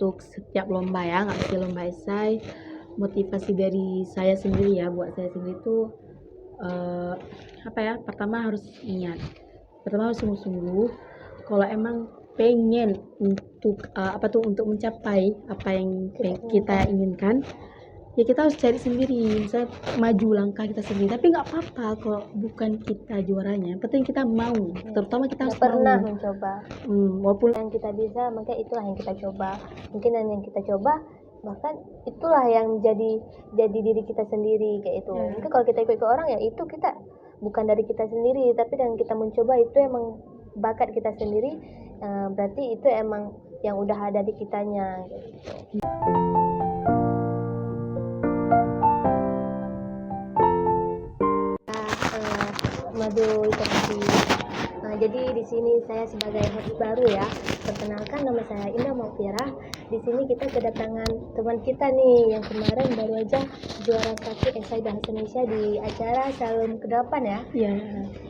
untuk setiap lomba ya, nggak mesti lomba esai. Motivasi dari saya sendiri ya, buat saya sendiri itu pertama harus ingat, pertama harus sungguh-sungguh kalau emang pengen untuk mencapai apa yang kita inginkan, ya kita harus cari sendiri, misalnya maju langkah kita sendiri. Tapi nggak apa-apa kalau bukan kita juaranya, yang penting kita mau, terutama kita harus pernah mau mencoba. Walaupun yang kita bisa, maka itulah yang kita coba. Mungkin yang kita coba, bahkan itulah yang jadi diri kita sendiri kayak itu. Mungkin kalau kita ikut orang, ya itu kita bukan dari kita sendiri, tapi yang kita mencoba itu emang bakat kita sendiri. Berarti itu emang yang udah ada di kitanya gitu. Madu Ikanasi. Jadi di sini saya sebagai host baru ya. Perkenalkan, nama saya Indah Maufirah. Di sini kita kedatangan teman kita nih yang kemarin baru aja juara 1 esai bahasa Indonesia di acara Salum ke-8 ya. Iya.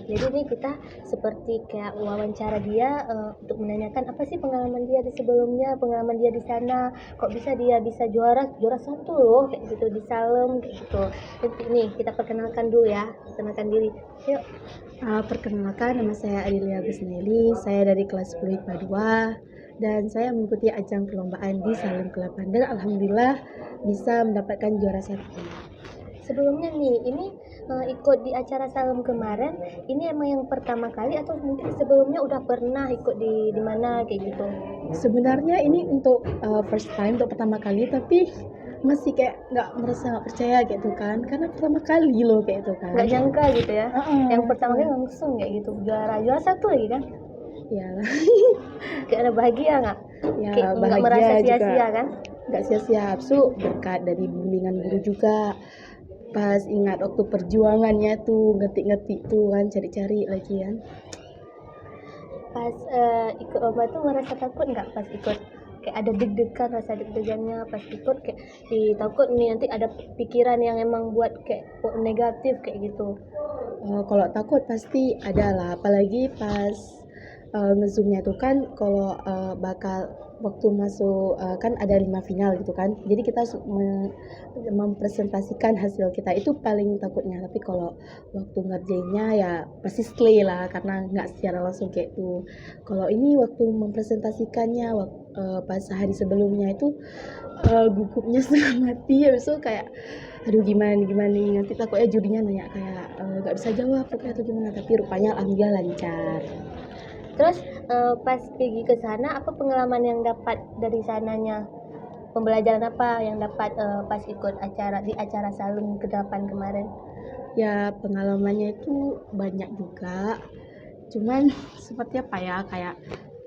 Jadi ini kita seperti kayak wawancara dia untuk menanyakan apa sih pengalaman dia di sebelumnya, pengalaman dia di sana, kok bisa dia bisa juara 1 loh kayak gitu di Salem kayak gitu. Jadi nih kita perkenalkan dulu ya, perkenalkan diri. Yuk. Perkenalkan, nama saya Adelia Gusneli, saya dari kelas 10 IPA 2 dan saya mengikuti ajang perlombaan di Salem ke-8 dan alhamdulillah bisa mendapatkan juara 1. Sebelumnya nih, ini ikut di acara Salem kemarin, ini emang yang pertama kali atau mungkin sebelumnya udah pernah ikut di mana kayak gitu? Sebenarnya ini untuk first time, untuk pertama kali, tapi masih kayak nggak merasa nggak percaya gitu kan, karena pertama kali loh kayak itu kan. Nggak nyangka gitu ya. Yang pertama kali langsung kayak gitu juara 1 lagi kan? Iya lah. Kayak ada bahagia nggak? Ya, kayak nggak merasa sia-sia kan? Nggak sia-sia, berkat dari bimbingan guru juga. Pas ingat waktu perjuangannya tuh, ngetik-ngetik tuh kan, cari-cari lagi kan. Pas ikut lomba tuh merasa takut nggak pas ikut? Kayak ada deg-degan, rasa deg-degannya pas ikut, kayak takut nih nanti ada pikiran yang emang buat kayak negatif kayak gitu. Kalau takut pasti ada lah, apalagi pas ngezoomnya tuh kan, kalau bakal waktu masuk kan ada 5 final gitu kan, jadi kita harus mempresentasikan hasil kita, itu paling takutnya. Tapi kalau waktu ngerjainnya ya pasti slay lah, karena nggak secara langsung kayak itu. Kalau ini waktu mempresentasikannya pas hari sebelumnya itu gugupnya setengah mati, habis itu kayak aduh gimana nih, nanti takutnya jurinya nanya kayak nggak bisa jawab atau gimana, tapi rupanya alhamdulillah lancar. Terus pas pergi ke sana, apa pengalaman yang dapat dari sananya? Pembelajaran apa yang dapat pas ikut di acara Salum ke-8 kemarin? Ya pengalamannya itu banyak juga, cuman seperti apa ya, kayak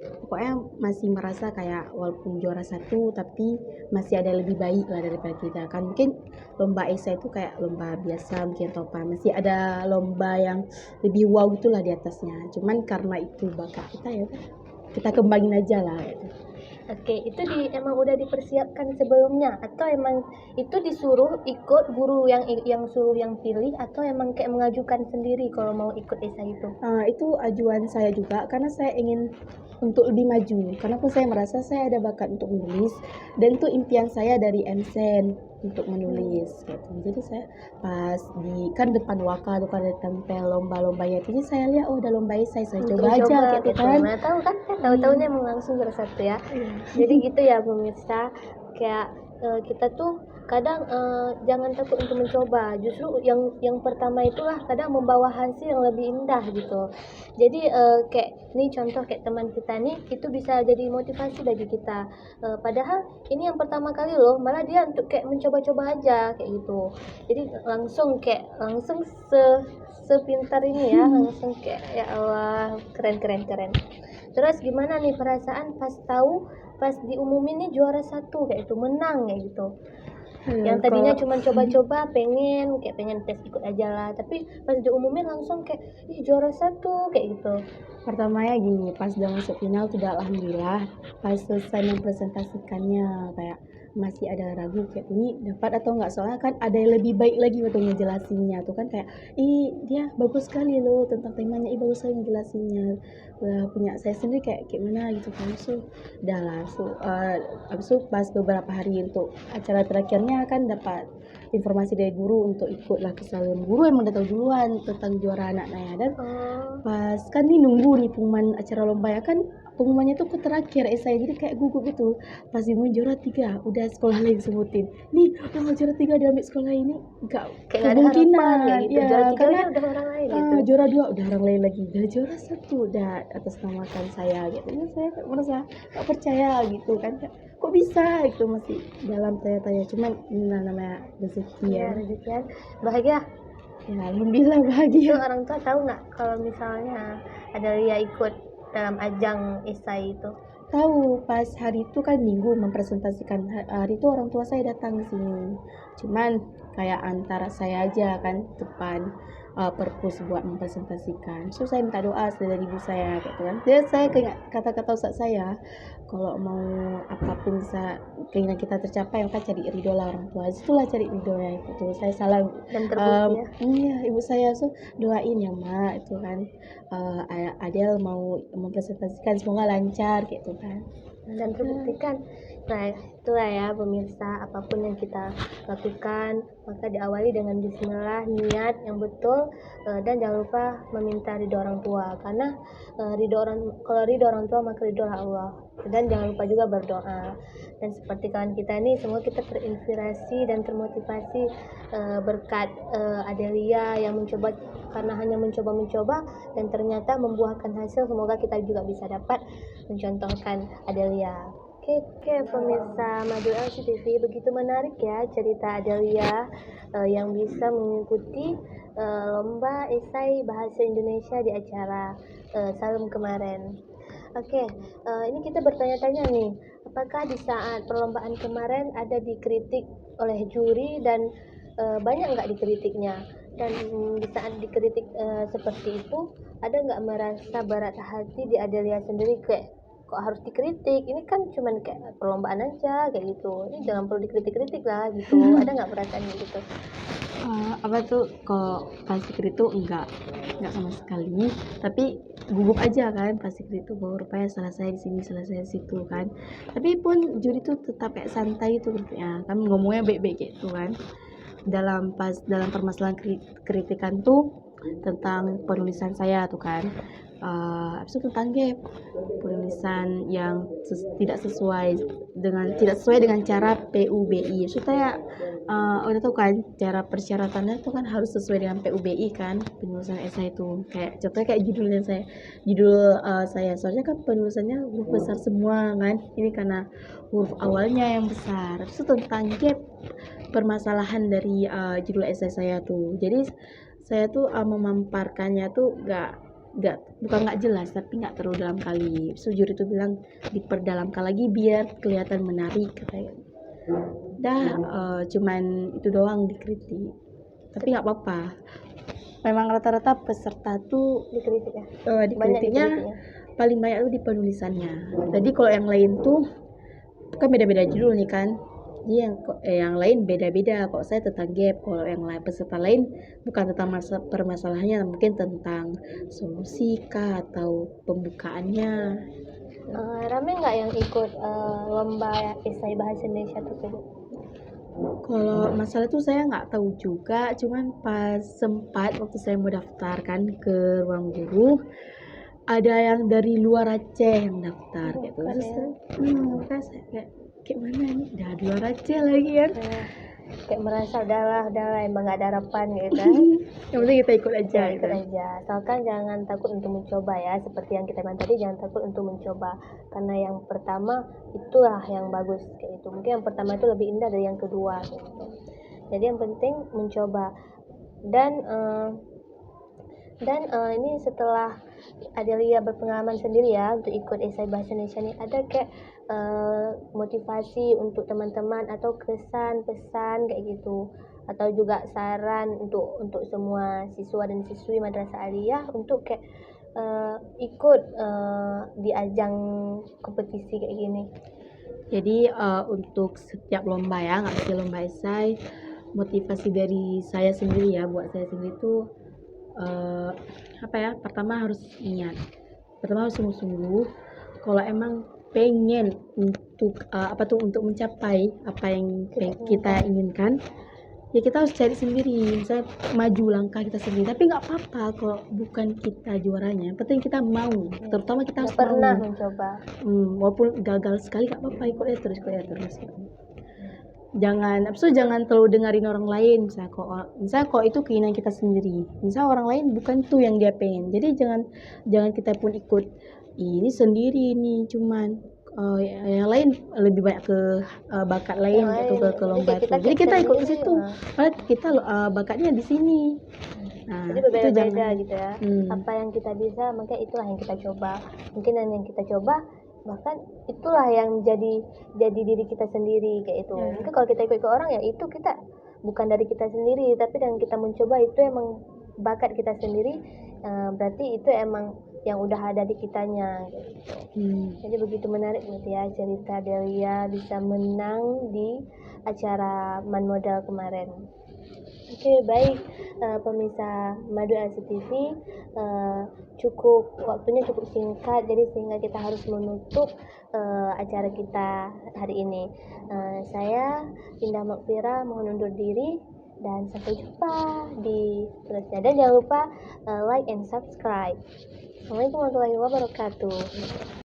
pokoknya masih merasa kayak walaupun juara 1 tapi masih ada lebih baik lah daripada kita kan. Mungkin lomba esai itu kayak lomba biasa mungkin, atau apa, masih ada lomba yang lebih wow itulah di atasnya. Cuman karena itu bakat kita, ya kita kembangin aja lah gitu. Oke, itu emang udah dipersiapkan sebelumnya atau emang itu disuruh ikut guru yang suruh yang pilih, atau emang kayak mengajukan sendiri kalau mau ikut esai itu? Itu ajuan saya juga, karena saya ingin untuk lebih maju, karena pun saya merasa saya ada bakat untuk menulis, dan itu impian saya dari MSen untuk menulis gitu. Jadi saya pas di kan depan Waka tuh kan ada tempel lomba-lombanya, jadi saya lihat ada lomba esai, saya coba aja gitu kan. Mana tahu kan, tahu-tahunya emang langsung juara 1 ya. Jadi gitu ya pemirsa, kayak kita tuh kadang jangan takut untuk mencoba, justru yang pertama itulah kadang membawa hasil yang lebih indah gitu. Jadi kayak nih contoh kayak teman kita nih, itu bisa jadi motivasi bagi kita. Padahal ini yang pertama kali loh, malah dia untuk kayak mencoba-coba aja kayak gitu. Jadi langsung sepintar ini ya, langsung kayak ya Allah, keren. Terus gimana nih perasaan pas diumumin nih juara 1 kayak itu, menang kayak gitu? Yang tadinya cuma coba-coba, pengen tes ikut aja lah, tapi pas diumumin langsung kayak juara 1 kayak gitu. Pertamanya gini, pas udah masuk final tidak, alhamdulillah pas selesai mempresentasikannya kayak masih ada ragu kayak ini dapat atau enggak, soalnya kan ada yang lebih baik lagi waktu ngejelasinnya tuh kan, kayak dia bagus sekali loh tentang temanya, bagus sekali ngejelasinnya. Punya saya sendiri kayak mana gitu kan. So udah lah, habis itu pas beberapa hari untuk acara terakhirnya kan dapat informasi dari guru untuk ikutlah ke salon. Guru emang udah tahu duluan tentang juara anaknya, dan pas kan nih nunggu nih pengumuman acara lomba ya kan, pengumumannya tuh ke terakhir saya jadi kayak gugup gitu. Pas diumumin juara 3 udah sekolah lain sebutin nih, juara 3 diambil sekolah ini, nggak Kayak nggak ada harapan kemungkinan kayak gitu. ya, Juara 3 karena aja udah orang lain gitu. juara 2 udah orang lain lagi, udah juara 1 udah atas namakan saya gitu. Ya, saya merasa nggak percaya gitu kan, kok bisa gitu, masih dalam tanya-tanya. Cuman ini namanya rezeki ya. Rezeki kan. Bahagia. Ya alhamdulillah Itu bahagia. orang tua tahu nggak kalau misalnya Adalia ikut dalam ajang esai itu? Tahu, pas hari itu kan minggu mempresentasikan, hari itu orang tua saya datang ke sini. Cuman kayak antara saya aja kan depan perpus buat mempresentasikan. So saya minta doa dari ibu saya gitu kan. Dan saya keingat kata-kata ustaz saya, kalau mau apapun bisa keinginan kita tercapai, maka cari ridho lah orang tua. Itulah cari ridho ya itu. Saya salah. Dan terbukti ya. Iya, ibu saya doain ya mak itu kan. Adel mau mempresentasikan, semoga lancar gitu kan. Dan terbuktikan. Nah, itulah ya pemirsa, apapun yang kita lakukan maka diawali dengan bismillah, niat yang betul, dan jangan lupa meminta ridho orang tua, karena kalau ridho orang tua maka ridho Allah. Dan jangan lupa juga berdoa. Dan seperti kawan kita ini, semua kita terinspirasi dan termotivasi berkat Adelia yang mencoba, karena hanya mencoba dan ternyata membuahkan hasil. Semoga kita juga bisa dapat mencontohkan Adelia. Oke, pemirsa Madu LCTV, begitu menarik ya cerita Adelia yang bisa mengikuti lomba esai bahasa Indonesia di acara Salem kemarin. Oke, ini kita bertanya-tanya nih, apakah di saat perlombaan kemarin ada dikritik oleh juri, dan banyak nggak dikritiknya? Dan di saat dikritik seperti itu, ada nggak merasa berat hati di Adelia sendiri, kayak kok harus dikritik, ini kan cuman kayak perlombaan aja kayak gitu, ini jangan perlu dikritik-kritik lah gitu. Ada nggak perasaan gitu? Apa tuh, kalau pas dikritik itu enggak sama sekali, tapi gugup aja kan pas dikritik itu, bahwa rupanya salah saya di sini, salah saya di situ kan. Tapi pun juri tuh tetap kayak santai tuh kritiknya kan, ngomongnya baik-baik gitu kan. Dalam permasalahan kritikan tuh tentang penulisan saya tuh kan, habis itu tentang gap penulisan yang tidak sesuai dengan cara PUBI. So saya udah tahu kan cara persyaratannya tuh kan harus sesuai dengan PUBI kan, penulisan esai itu. Kayak contohnya kayak judul saya soalnya kan penulisannya huruf besar semua kan, ini karena huruf awalnya yang besar. Terus tentang gap permasalahan dari judul esai saya tuh, jadi saya tuh memamparkannya tuh bukan nggak jelas, tapi nggak terlalu dalam kali. So juri tuh bilang diperdalamkan lagi biar kelihatan menarik katanya. Cuman itu doang dikritik, tapi nggak apa-apa. Memang rata-rata peserta tuh Dikritik ya? dikritiknya paling banyak tuh di penulisannya. Jadi kalau yang lain tuh kan beda-beda judul nih kan, jadi yang lain beda-beda. Kok saya tentang gap, kalau yang lain peserta lain bukan tentang permasalahannya, mungkin tentang solusi kah atau pembukaannya. Rame nggak yang ikut lomba esai bahasa Indonesia tersebut? Kalau masalah itu saya nggak tahu juga, cuman pas sempat waktu saya mau daftar kan ke ruang guru, ada yang dari luar Aceh yang daftar gitu. Terus saya kayak mana nih, udah di luar Aceh lagi kan. Kayak merasa udahlah emang gak ada harapan gitu kan. Yang penting kita ikut aja. Asalkan jangan takut untuk mencoba ya, seperti yang kita bilang tadi, jangan takut untuk mencoba, karena yang pertama itulah yang bagus kayak itu. Mungkin yang pertama itu lebih indah dari yang kedua gitu. Jadi yang penting mencoba. Dan ini setelah Adelia berpengalaman sendiri ya untuk ikut esai bahasa Indonesia ini, ada kayak motivasi untuk teman-teman atau kesan pesan kayak gitu, atau juga saran untuk semua siswa dan siswi Madrasah Aliyah untuk kayak ikut di ajang kompetisi kayak gini? Jadi untuk setiap lomba ya, nggak mesti lomba esai, motivasi dari saya sendiri ya, buat saya sendiri itu apa ya? Pertama harus niat, pertama harus sungguh-sungguh. Kalau emang pengen untuk untuk mencapai apa yang kita inginkan, ya kita harus cari sendiri, misalnya maju langkah kita sendiri. Tapi nggak apa-apa kalau bukan kita juaranya, yang penting kita mau, terutama kita harus Nggak pernah mau. mencoba. Walaupun gagal sekali gak apa-apa, ikut aja terus. Jangan terlalu dengerin orang lain. Misalnya kok itu keinginan kita sendiri, misalnya orang lain bukan tuh yang dia pengen, jadi jangan kita pun ikut ini sendiri nih. Cuman yang lain lebih banyak ke bakat lain gitu, ke lomba itu, jadi kita ikut ke situ, padahal kita bakatnya di sini. Jadi berbeda-beda gitu ya. Apa yang kita bisa, maka itulah yang kita coba. Mungkin yang kita coba, bahkan itulah yang jadi diri kita sendiri kayak itu. Mungkin kalau kita ikut orang ya itu kita bukan dari kita sendiri, tapi yang kita mencoba itu emang bakat kita sendiri. Berarti itu emang yang udah ada di kitanya gitu. Jadi begitu menarik gitu ya cerita Delia bisa menang di acara Man Modal kemarin. Oke, baik pemirsa Madu LCTV, waktunya cukup singkat, jadi sehingga kita harus menutup acara kita hari ini. Saya Indah Makfira mohon undur diri dan sampai jumpa di seterusnya, dan jangan lupa like and subscribe. Assalamualaikum warahmatullahi wabarakatuh.